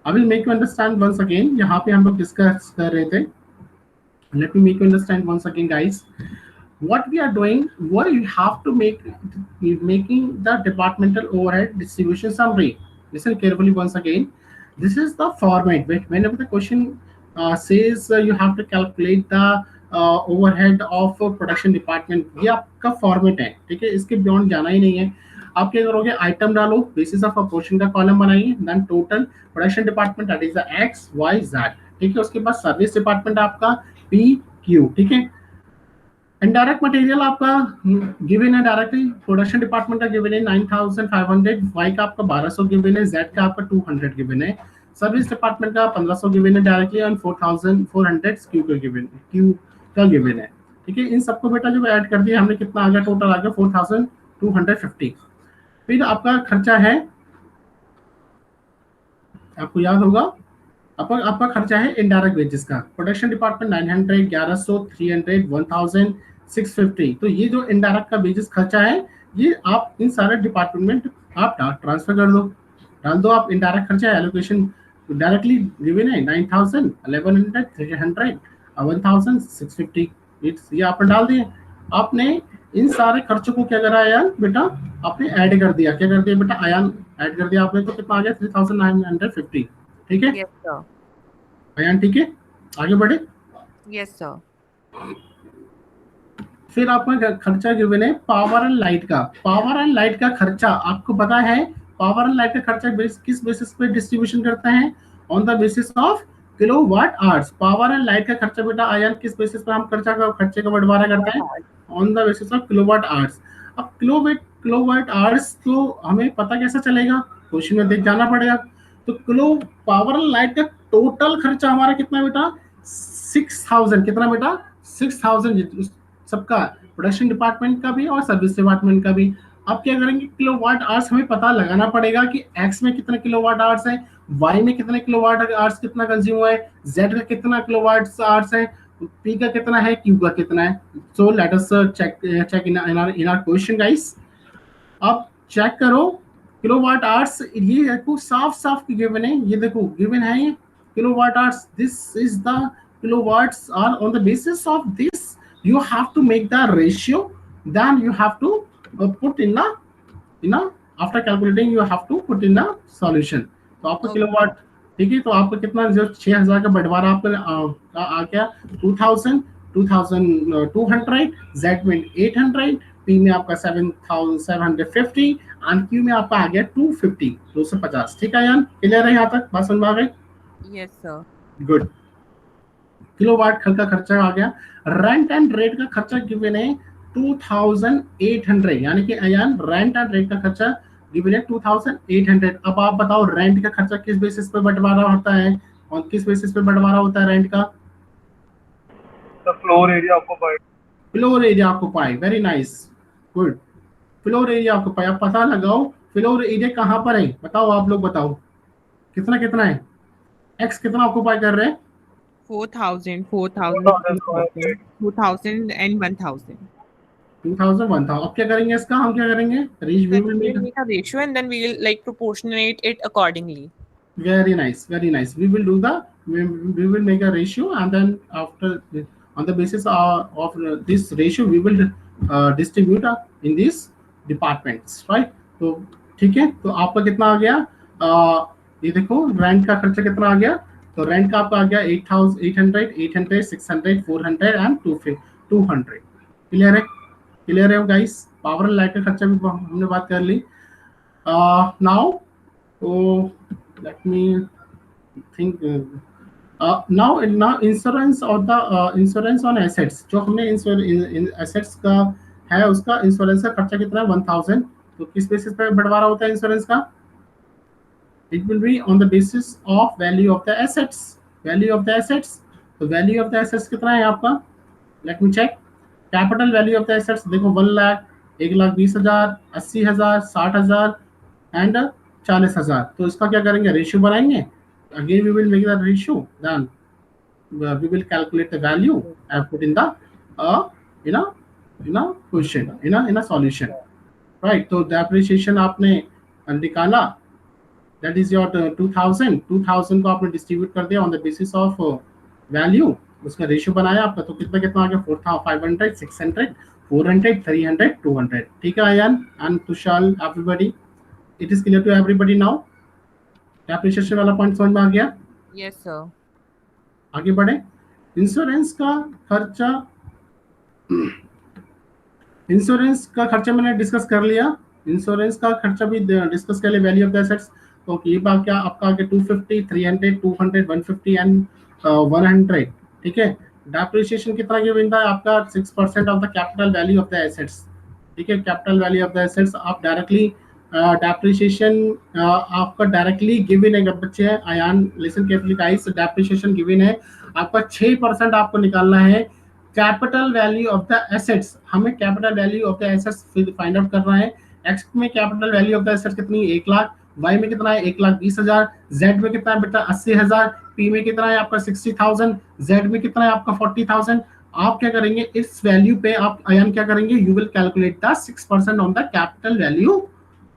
I will make you understand once again, यहाँ पे हम लोग डिस्कस कर रहे थे, let me make you understand once again guys. What we are doing, what you have to making the departmental overhead distribution summary. Listen carefully once again. This is the format. Whenever the question says you have to calculate the overhead of production department, ये आपका फॉर्मेट है, ठीक है, इसके बियॉन्ड जाना ही नहीं है। आप क्या करोगे, आइटम डालो, बेसिस ऑफ अपोर्शन का कॉलम बनाइए, then total production department, that is the X Y Z, ठीक है। उसके बाद सर्विस डिपार्टमेंट आपका पी क्यू, ठीक है। इनडायरेक्ट मटेरियल आपका गिवन है डायरेक्टली, प्रोडक्शन डिपार्टमेंट का गिवन है 9500, वाई का आपका 1200 गिवन है, जेड का आपका 200 गिवन है, सर्विस डिपार्टमेंट का 1500 गिवन है डायरेक्टली, और 4400 क्यू का गिवन है, ठीक है। इन सबको बेटा जब ऐड कर दिया हमने, कितना आ गया, टोटल आ गया 4250। फिर आपका खर्चा है, आपको याद होगा, आपका खर्चा है इनडायरेक्ट वेजेस का, प्रोडक्शन डिपार्टमेंट 900, 1100, 300, 1000, 650। तो ये जो इनडायरेक्ट का वेजेस खर्चा है, ये आप इन सारे डिपार्टमेंट में आप ट्रांसफर कर दो, डाल दो आप। इनडायरेक्ट खर्चा एलोकेशन डायरेक्टली गिवन है 9000, 1100, 300, 1000, 650, ये आपने डाल दिए। आपने इन सारे खर्चों को क्या करा आयान बेटा, आपने ऐड कर दिया। क्या कर दिया बेटा आयान, ऐड कर दिया आपने, तो कितना आ गया 3950। ठीक है Yes, sir. आयान, ठीक है आगे बढ़े। Yes, sir. फिर आपका खर्चा गिवन है पावर एंड लाइट का। पावर एंड लाइट का खर्चा आपको पता है, पावर एंड लाइट का खर्चा किस बेसिस पे डिस्ट्रीब्यूशन करता है, on the basis of kilowatt hours. Power and light का खर्चा बेटा आयन किस बेसिस पे हम खर्चे का बंटवारा करते हैं, on the basis of kilowatt hours. अब किलोवाट आवर्स तो हमें पता कैसे चलेगा, क्वेश्चन में देख जाना पड़ेगा। तो किलो पावर एंड लाइट का टोटल खर्चा हमारा कितना बेटा 6000, कितना बेटा 6000, सबका, प्रोडक्शन डिपार्टमेंट का भी और सर्विस डिपार्टमेंट का भी। अब क्या करेंगे, किलोवाट आवर्स हमें पता लगाना पड़ेगा कि एक्स में कितने किलोवाट आवर्स है, वाई में कितने किलोवाट आवर्स कितना कंज्यूम हुआ है, जेड का कितना किलोवाट आवर्स है, पी का कितना है, क्यू का कितना है। So let us check in our question guys. अब चेक करो किलोवाट आवर्स, ये देखो साफ साफ गिवन है, ये देखो गिवन है ये kilowatt hours, this is the kilowatts are on the basis of this you have to make the ratio, then you have to put in a after calculating you have to put in a solution। तो आपका किलोवाट, ठीक है, तो आपका कितना जो 6000 का बंटवारा आपका आ गया 2000 2200, जेड में 800, पी में आपका 7750 एंड क्यू में आपका आ गया 250। ठीक है यार, क्लियर है यहाँ तक, बात समझ में आ गई? Yes, sir. गुड। किलोवाट का खर्चा आ गया। रेंट एंड रेट का खर्चा गिवन है 2800, यानी कि अयान रेंट एंड रेट का खर्चा गिवन है 2800। अब आप बताओ रेंट का खर्चा किस बेसिस पे बंटवारा होता है और किस बेसिस पे बंटवारा होता है रेंट का? Floor area occupied. Floor area occupied, very nice, good. Floor area occupied, आप पता लगाओ फ्लोर एरिया कहाँ पर है, बताओ आप लोग बताओ कितना कितना है, एक्स कितना ऑक्यूपाई कर रहे हैं? 4000, 4000, 2000 and 1000. 2000 1000। अब क्या करेंगे इसका, हम क्या करेंगे, We will make a ratio and then we will like proportionate it accordingly. very nice, we will do the we will make a ratio and then after on the basis of this ratio we will distribute in these departments, right? तो ठीक है, तो आपका कितना आ गया, ये देखो रेंट का खर्चा कितना आ गया, तो रेंट का आपका आ गया 8800, 800, 600, 400 एंड 200। क्लियर है, क्लियर है गाइस? पावर एंड लाइट का खर्चा भी हमने बात कर ली। Now let me think now insurance or the insurance on assets, जो हमने assets का है उसका इंश्योरेंस का खर्चा कितना है 1000। तो किस बेसिस पे बंटवारा होता है इंश्योरेंस का? It will be on the basis of value of the assets, value of the assets। तो value of the assets कितना है आपका, let me check। Capital value of the assets देखो 1 लाख, 1,20,000, 80,000, 60,000 एंड 40,000। तो इसका क्या करेंगे, रेशियो बनाएंगे। Again we will make the ratio, then we will calculate the value and put in the in a question, in a solution, right? तो डेप्रिसिएशन आपने निकाला, दैट इज योर 2000 को आपने डिस्ट्रीब्यूट कर दिया on the basis of value, उसका रेशियो बनाया आपका, तो कितना कितना आ गया 4500, 600, 400, 300, 200। ठीक है Ayaan and Tushar, everybody, it is clear to everybody now? Depreciation वाला पॉइंट समझ में आ गया? Yes, sir. आगे बढ़े। इंश्योरेंस का खर्चा, इंश्योरेंस का खर्चा मैंने डिस्कस कर लिया, इंश्योरेंस का खर्चा भी डिस्कस कर लिया, वैल्यू ऑफ द एसेट्स। तो ये बात क्या आपका आगे 250, 300, 200, 150 एंड 100। ठीक है, डेप्रिसिएशन कितना गिवन था आपका 6% of the capital value of the assets. ठीक है, capital value of the assets आप डायरेक्टली डेप्रिसिएशन आपका डायरेक्टली गिवन है बच्चे, Ayaan listen carefully guys, depreciation given है आपका 6% आपको निकालना है capital value of the assets. हमें capital value of the assets find out करना है। एक्स में capital value of the assets कितनी, 1 लाख, वाई में कितना है 1,20,000, जेड में कितना है बेटा 80,000, पी में कितना है आपका 60,000, जेड में कितना है आपका 40,000। आप क्या करेंगे, इस वैल्यू पे आप आयान क्या करेंगे, you will calculate the 6% on the capital value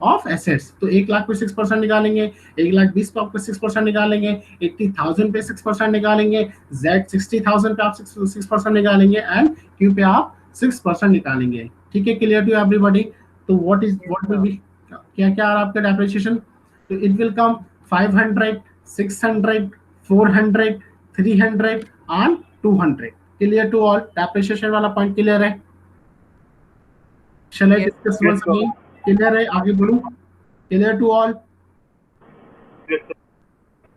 of assets. तो 1 लाख पे 6% निकालेंगे, 1,20,000 पे आपको 6% निकालेंगे, 80,000 पे 6% निकालेंगे, जेड 60,000 पे आप 6% निकालेंगे एंड क्यू पे आप 6% निकालेंगे। ठीक है, क्लियर टू एवरीबॉडी? तो व्हाट विल sir. बी, क्या क्या आ रहा है आपका डेप्रिसिएशन? तो it will come 500, 600, 400, 300 and 200। Clear to all? Depreciation वाला पॉइंट क्लियर है? Shall I Yes. Discuss Yes, once sir. Again? Clear है? आगे बढ़ूं? Clear to all? Yes, sir.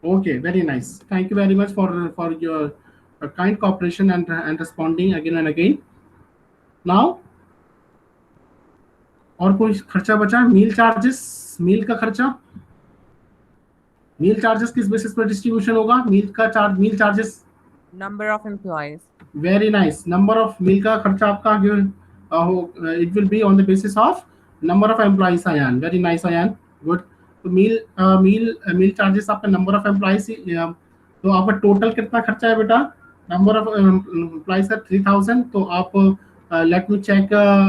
Okay, very nice. Thank you very much for your kind cooperation and responding again and again. Now, और कोई खर्चा बचा? मील चार्जेस, मील का खर्चा, मील चार्जेस किस बेसिस पर डिस्ट्रीब्यूशन होगा? मील का charge, meal charges, Number of employees. Very nice. Number of meal का खर्चा आपका it will be on the basis of number of employees. Ayan, very nice Ayan, good. तो मील चार्जेस आपका नंबर ऑफ एम्प्लॉइज, तो आपका टोटल कितना खर्चा है बेटा? नंबर ऑफ एम्प्लॉइज का 3000। तो आप let me check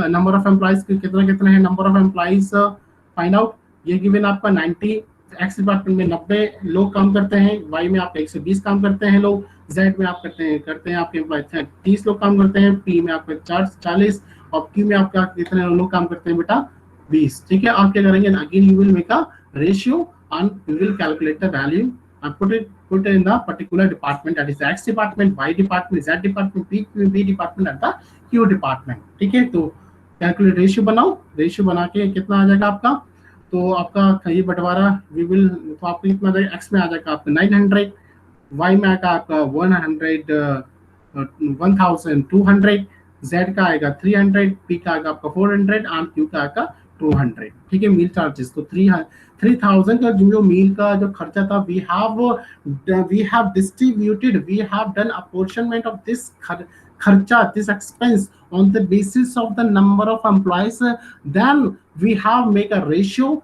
number of employees कितना कितना है। Number of employees find out. ये गिवन आपका 90, एक्स डिपार्टमेंट में 90 लोग काम करते हैं, वाई में आपका 120 काम करते हैं लोग, जेड में आप करते हैं आपके एम्प्लॉय 30 लोग काम करते हैं, पी में आपके 40 और क्यू में आपका कितने लोग काम करते हैं बेटा? 20। ठीक है, आप क्या करेंगे? Again you will make a ratio and you will calculate the value and put in the particular department, that is X department, Y department, Z department, B department and the Q department। ठीक है, तो कैलकुलेट रेशियो बनाओ, रेशियो बना के कितना आ जाएगा आपका? तो आपका ये बंटवारा वी विल, तो आपको कितना जाएगा? X में आ जाएगा आपका 900, Y में आएगा आपका 1200, Z का आएगा 300, P का आएगा आपका 400 और Q का आएगा 200। ठीक है, मील चार्जेस तो 3000 का जो मील का जो खर्चा था, we have distributed, we have done apportionment of this खर्चा, this expense on the basis of the number of employees. Then we have make a ratio,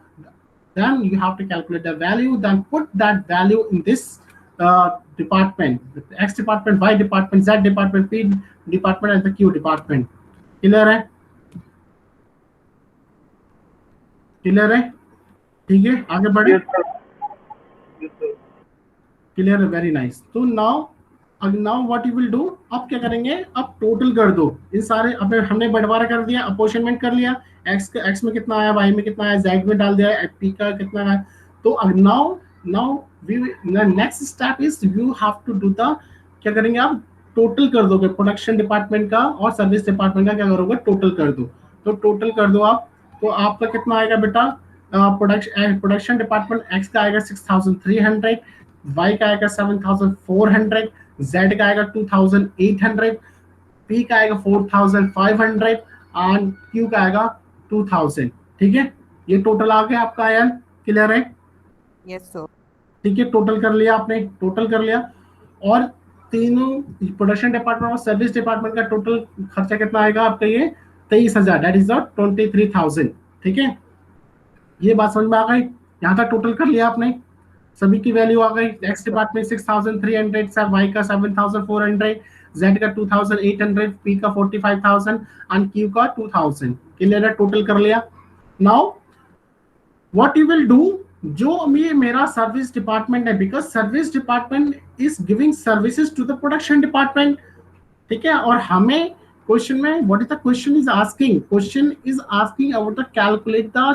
then you have to calculate the value, then put that value in this department, X department, Y department, Z department, P department and the Q department। Clear है? क्लियर है? ठीक है, आगे बढ़े। Yes, sir. Yes, sir. Clear है, वेरी नाइस। तो now what you will do, अब क्या करेंगे? अब टोटल कर दो इन सारे, अब हमने बंटवारा कर दिया, अपॉर्शनमेंट कर लिया, एक्स में कितना आया, वाई में कितना आया, जेड में डाल दिया, पी का कितना आया। तो now next step is you have to do the, क्या करेंगे आप? टोटल कर दोगे प्रोडक्शन डिपार्टमेंट का और सर्विस डिपार्टमेंट का, क्या करोगे? टोटल कर दो। तो टोटल कर दो आप, तो आपका कितना आएगा बेटा? प्रोडक्शन डिपार्टमेंट एक्स का आएगा 6300, वाई का आएगा 7400, Z का आएगा 2800, P का आएगा 4500 और Q का आएगा 2000। ठीक है, ये टोटल आ गया आपका आया। क्लियर है? Yes, sir. ठीक है, टोटल कर लिया आपने, टोटल कर लिया। और तीनों प्रोडक्शन डिपार्टमेंट और सर्विस डिपार्टमेंट का टोटल खर्चा कितना आएगा आपका? ये 23000, दैट इज 23,000। ठीक है, ये बात समझ में आ गई? यहाँ तक टोटल कर लिया आपने, सभी की वैल्यू आ गई। एक्स डिपार्टमेंट 6300, वाई का 7400, जेड का 2800, पी का 45,000 और क्यू का 2000। क्लियर है? टोटल कर लिया। Now what you will do, जो ये मेरा सर्विस डिपार्टमेंट है, because service department is giving services to the production department. ठीक है, और हमें क्वेश्चन में what is the question is asking, question is asking about the calculate the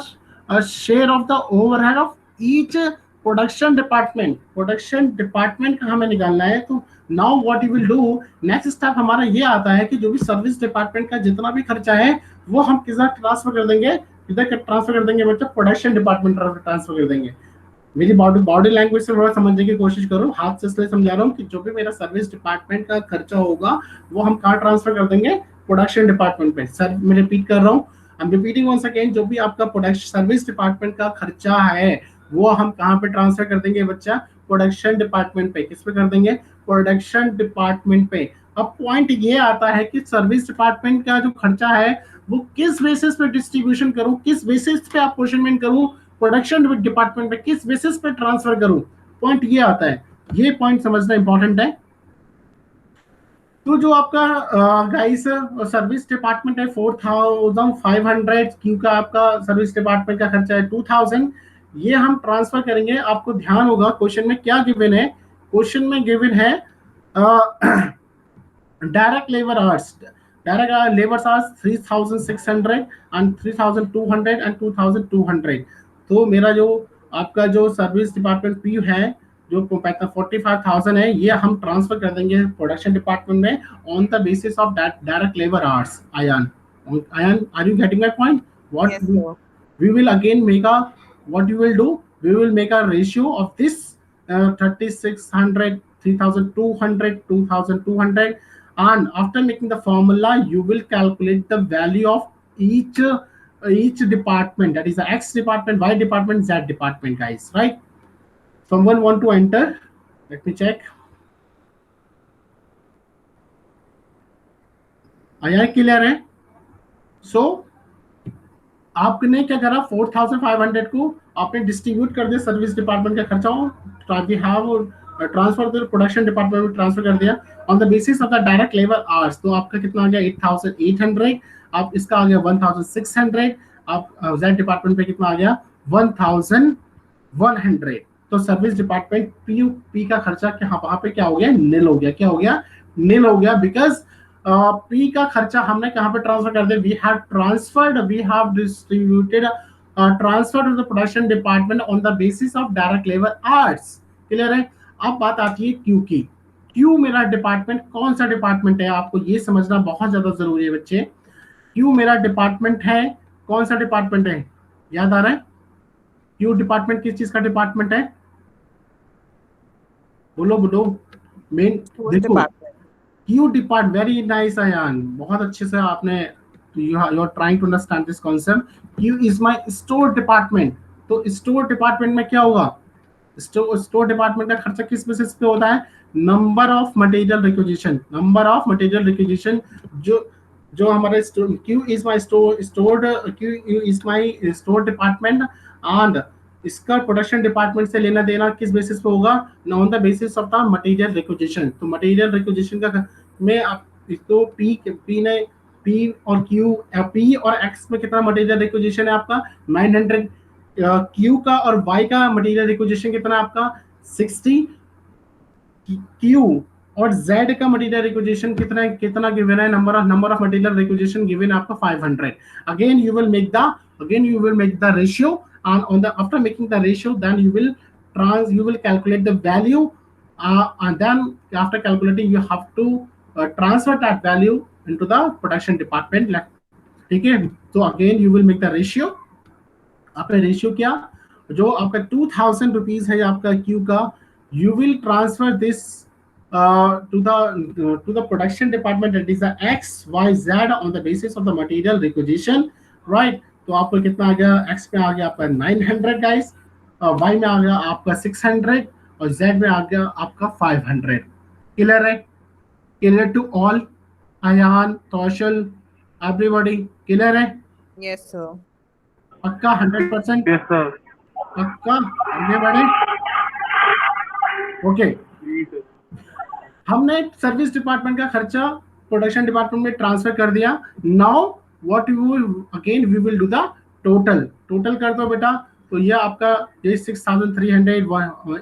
share of the overhead of each production department का हमें निकालना है। तो now what you will do, next step हमारा ये आता है कि जो भी सर्विस डिपार्टमेंट का जितना भी खर्चा है वो हम किधर ट्रांसफर कर देंगे? इधर ट्रांसफर कर देंगे बच्चा, प्रोडक्शन डिपार्टमेंट ट्रांसफर कर देंगे। मेरी बॉडी लैंग्वेज से थोड़ा समझने की कोशिश करो, हाथ से इसलिए समझा रहा हूँ कि जो भी मेरा सर्विस डिपार्टमेंट का खर्चा होगा वो हम कहाँ ट्रांसफर कर देंगे? प्रोडक्शन डिपार्टमेंट पे। सर मैं रिपीट कर रहा हूँ, I am repeating once again, जो भी आपका प्रोडक्शन सर्विस डिपार्टमेंट का खर्चा है वो हम कहाँ पे ट्रांसफर कर देंगे बच्चा? प्रोडक्शन डिपार्टमेंट पे। किस पे कर देंगे? प्रोडक्शन डिपार्टमेंट पे। अब पॉइंट ये आता है कि सर्विस डिपार्टमेंट का जो खर्चा है वो किस बेसिस पे डिस्ट्रीब्यूशन करूं, किस बेसिस पे अपॉर्शनमेंट करूं, प्रोडक्शन डिपार्टमेंट पे किस बेसिस पे ट्रांसफर करूं। पॉइंट ये आता है, ये पॉइंट समझना इंपॉर्टेंट है। तो जो आपका गाइस सर्विस डिपार्टमेंट है 4500, क्यू का आपका सर्विस डिपार्टमेंट का खर्चा है 2000, ये हम ट्रांसफर करेंगे। आपको ध्यान होगा क्वेश्चन में क्या गिवन है, क्वेश्चन में गिवन है direct labour hours. direct labors are 3600 and 3200 and 2200. तो मेरा जो आपका जो सर्विस डिपार्टमेंट पी है जो 45,000 है, ये हम ट्रांसफर कर देंगे प्रोडक्शन डिपार्टमेंट में on the basis of that direct labour hours. Ayan, are you getting my point? What Yes, sir. we will again make a, what you will do, we will make a ratio of this 3600, 3200, 2200, and after making the formula you will calculate the value of each department, that is the X department, Y department, Z department, guys, right? Someone want to enter? Let me check. आया क्लियर है? सो आपने क्या करा, 4500 को आपने डिस्ट्रीब्यूट कर दिया सर्विस डिपार्टमेंट का खर्चा, ट्रांसफर प्रोडक्शन डिपार्टमेंट में ट्रांसफर कर दिया on the basis of the direct labour hours. तो आपका कितना आ गया 8800, आप इसका आ गया 1600, आप जेड डिपार्टमेंट पे कितना आ गया 1100. तो सर्विस डिपार्टमेंट पी का खर्चा वहां पे क्या हो गया, निल हो गया. क्या हो गया, निल हो गया, बिकॉज पी का खर्चा हमने कहां पे ट्रांसफर कर दिया, we have distributed transfer to the production department on the basis of direct labour hours. Clear है? अब बात आती है क्यू की. क्यू मेरा डिपार्टमेंट कौन सा डिपार्टमेंट है, आपको ये समझना बहुत ज्यादा जरूरी है बच्चे. क्यू मेरा डिपार्टमेंट है, कौन सा डिपार्टमेंट है, याद आ रहा है? क्यू डिपार्टमेंट किस चीज का डिपार्टमेंट है, बोलो बोलो. मेन देखो Q depart, very nice Ayan, बहुत अच्छे से आपने, you are trying to understand this concept. Q is my store department. तो स्टोर डिपार्टमेंट में क्या होगा, स्टोर डिपार्टमेंट का खर्चा किस बेसिस पे होता है, number of material requisition. Number of material requisition जो हमारे Q is my store department, and इसका प्रोडक्शन डिपार्टमेंट से लेना देना किस बेसिस पे होगा, on the basis of the material requisition. तो मटेरियल रिक्विजिशन का में आप तो पी और क्यू, पी और एक्स में कितना मटेरियल रिक्विजिशन है आपका 900, क्यू का और वाई का मटेरियल रिक्विजिशन कितना आपका 60, क्यू और जेड का मटेरियल रिक्विजिशन कितना गिवन है, number of material requisition given आपका 500. Again you will make the ratio, and after making the ratio, then you will calculate the value, and then after calculating you have to transfer that value into the production department. ठीक है? तो again you will make the ratio. आपने रेशियो किया, जो आपका 2000 रुपीज है आपका क्यू का, you will transfer this to the production department, that is the X, Y, Z on the basis of the material requisition, right? तो आपको कितना आ गया, X में आ गया आपका 900 गाइस, Y में आ गया आपका 600 और Z में आ गया आपका 500. क्लियर है? Clear to all? Ayan, Kaushal, everybody clear है? Yes, sir. पक्का 100%? Yes, sir. पक्का? आगे बढ़े. Okay, Yes, sir. हमने सर्विस डिपार्टमेंट का खर्चा प्रोडक्शन डिपार्टमेंट में ट्रांसफर कर दिया. Now what we will do the total कर दो बेटा. तो ये आपका ये 6300,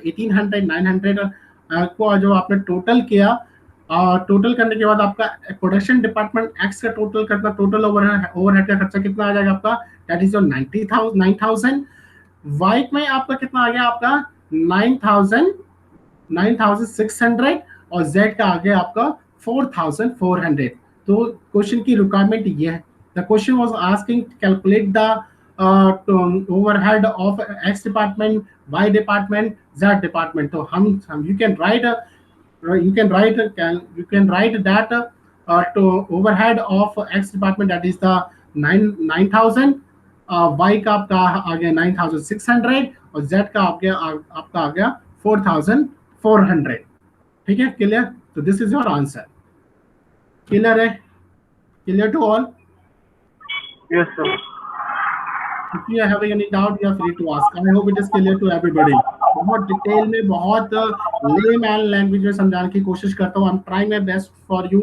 1800, 900 को जो आपने टोटल किया, टोटल करने के बाद आपका प्रोडक्शन डिपार्टमेंट एक्स का टोटल करना, टोटल ओवरहेड का खर्चा कितना आ जाएगा आपका, दैट इज योर 9000. वाई में आपका कितना आ गया आपका 9600 और जेड का आ गया आपका 4400. तो क्वेश्चन की रिक्वायरमेंट ये है. The question was asking calculate the overhead of X department, Y department, Z department. तो हम you can write that to overhead of X department, that is the 9000, Y का आपका आ गया 9600 और Z का आपका आ गया 4400. ठीक है? क्लियर? तो this is your answer. Clear है? Clear to all? Yes, sir. If you are having any doubt, you are free to ask. I hope it is clear to everybody. बहुत डिटेल में, बहुत लेमैन लैंग्वेज में समझाने की कोशिश करता हूँ. I'm trying my best for you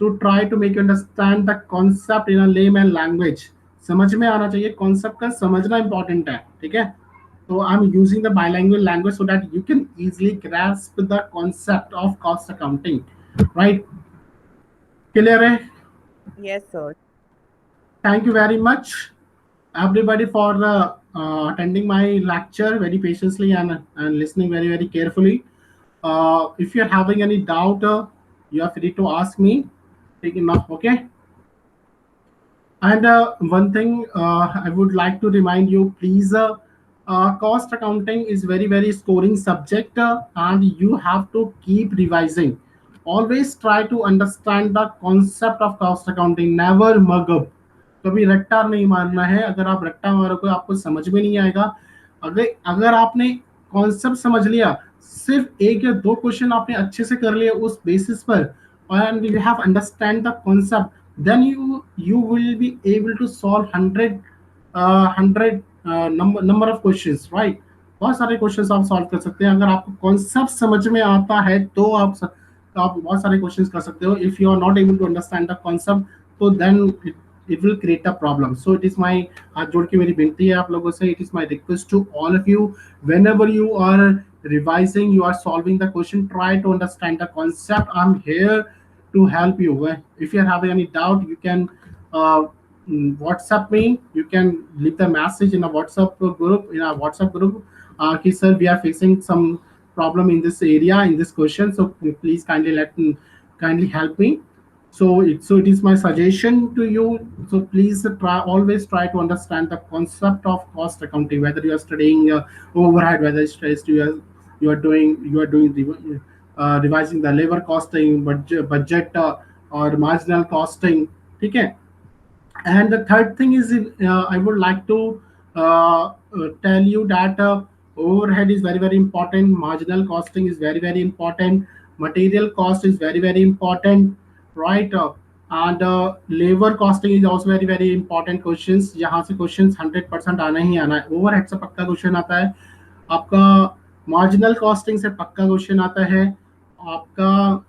to try to make you understand the concept in a layman language. समझ में आना चाहिए, कॉन्सेप्ट का समझना इंपॉर्टेंट है. ठीक है? So I'm using the bilingual language so that you can easily grasp the concept of cost accounting, right? Clear है? Yes, sir. Thank you very much, everybody, for attending my lecture very patiently and listening very, very carefully. If you're having any doubt, you are free to ask me. Take enough, okay? And one thing I would like to remind you, please, cost accounting is very, very scoring subject, and you have to keep revising. Always try to understand the concept of cost accounting. Never mug up. कभी रट्टा नहीं मारना है. अगर आप रट्टा मारोगे आपको समझ में नहीं आएगा. अगर अगर आपने कॉन्सेप्ट समझ लिया, सिर्फ एक या दो क्वेश्चन आपने अच्छे से कर लिए उस बेसिस पर, and you have understand the concept, then you will be able to solve 100 number of questions, right? बहुत सारे क्वेश्चंस आप सॉल्व कर सकते हैं. अगर आपको कॉन्सेप्ट समझ में आता है तो आप बहुत सारे क्वेश्चंस कर सकते हो. If you are not able to understand the concept, तो then it will create a problem. So it is my हाथ जोड़ के मेरी विनती है आप लोगों से, it is my request to all of you, whenever you are revising, you are solving the question, try to understand the concept. I'm here to help you. If you are having any doubt, you can WhatsApp me. You can leave the message in a WhatsApp group. Okay, sir, we are facing some problem in this area, in this question, so please kindly help me. So it is my suggestion to you. So please always try to understand the concept of cost accounting. Whether you are studying overhead, whether it's you are doing revising the labor costing, budget or marginal costing. Okay. And the third thing is, I would like to tell you that overhead is very, very important. Marginal costing is very, very important. Material cost is very, very important, right? And labor costing is also very, very important questions. यहाँ से questions 100% आना ही आना है. Overhead से पक्का क्वेश्चन आता है आपका. मार्जिनल कॉस्टिंग से पक्का क्वेश्चन आता है आपका.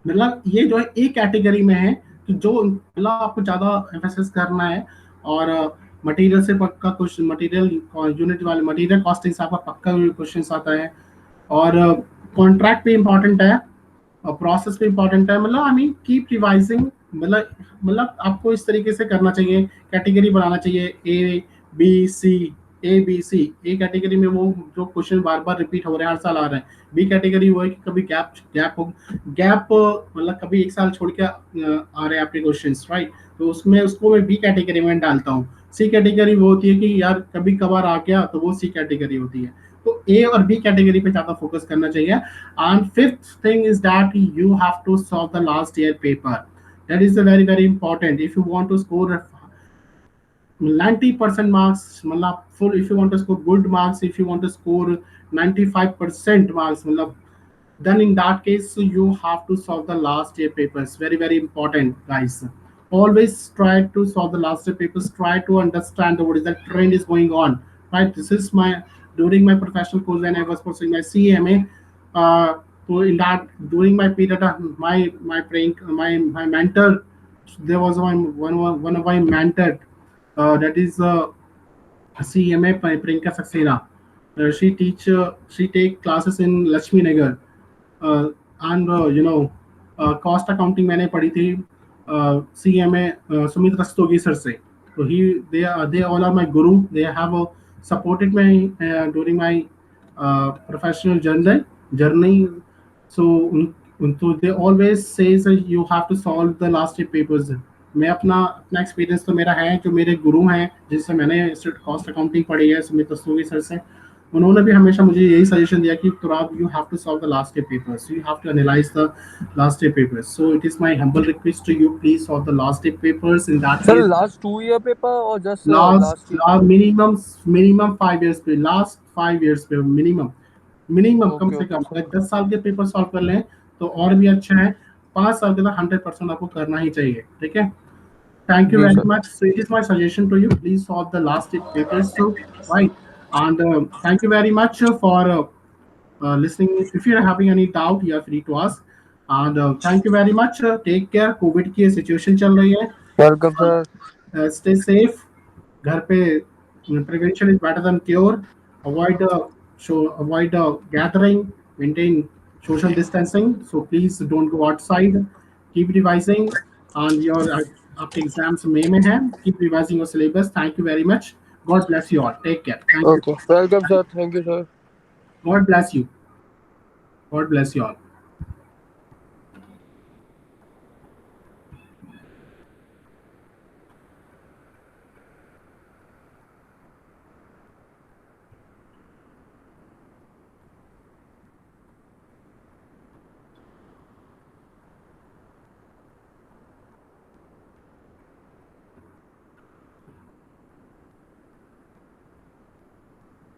मतलब ये जो है एक कैटेगरी में है कि जो मतलब आपको ज्यादा एम्फेसिस करना है. और मटेरियल से पक्का क्वेश्चन, मटेरियल यूनिट वाले मटेरियल कॉस्टिंग से आपका पक्का क्वेश्चन आता है. और कॉन्ट्रैक्ट पे इंपॉर्टेंट है और प्रोसेस पे इंपॉर्टेंट है. मतलब आई मीन कीप रिवाइजिंग. मतलब आपको इस तरीके से करना चाहिए, कैटेगरी बनाना चाहिए A B C. A category में वो जो क्वेश्चन बार बार रिपीट हो रहे हैं, हर साल आ रहे हैं. बी कैटेगरी वो है कि कभी गैप मतलब कभी एक साल छोड़ के आ रहे हैं आपके क्वेश्चंस, राइट? तो उसमें उसको मैं बी कैटेगरी में डालता हूँ. सी कैटेगरी वो होती है कि यार कभी कभार आ गया, तो वो सी कैटेगरी होती है. तो ए और बी कैटेगरी पे ज्यादा फोकस करना चाहिए. And fifth thing is that you have to solve the last year paper. That is very, very important. If you want to score 90% marks, मतलब full, if you want to score good marks, if you want to score 95% marks, मतलब then in that case you have to solve the last year papers. Very, very important, guys. Always try to solve the last year papers. Try to understand what is the trend is going on, right? This is my during my professional course when I was pursuing my CMA. So in that during my period, my mentor, there was one of my mentor, that is CMA Priyanka Saxena. She take classes in Lakshmi Nagar. And cost accounting मैंने पढ़ी थी CMA सुमित रस्तोगी सर से. So they all are my guru. They have supported me during my professional journey. So they always says that you have to solve the last year papers. मैं अपना एक्सपीरियंस तो मेरा है, जो मेरे गुरु हैं जिससे मैंने कॉस्ट अकाउंटिंग पढ़ी है सुमित रस्तोगी सर से, उन्होंने भी हमेशा मुझे यही सजेशन दिया कि Turab you have to solve the last year papers, you have to analyse the last year papers. So it is my humble request to you, please solve the last year papers. In that sir last 2 year paper और जस्ट लास्ट मिनिमम 5 इयर्स पे, लास्ट 5 इयर्स पे मिनिमम कम से कम. अगर 10 साल के पेपर सॉल्व कर लें तो और भी अच्छा है. 5 साल के तो 100% आपको करना ही चाहिए. ठीक है. Thank you very much. So it is my suggestion to you. Please solve the last year papers. So right. And thank you very much for listening. If you are having any doubt, you are free to ask. And thank you very much. Take care. COVID की situation चल रही है. Welcome sir. Stay safe. घर पे prevention is better than cure. Avoid gathering. Maintain social distancing. So please don't go outside. Keep revising. and your आपके एग्जाम्स मई में हैं. Keep revising your syllabus. Thank you very much. God bless you all. Take care. Thank you. Okay. Welcome, sir. Thank you, sir. God bless you. God bless you all.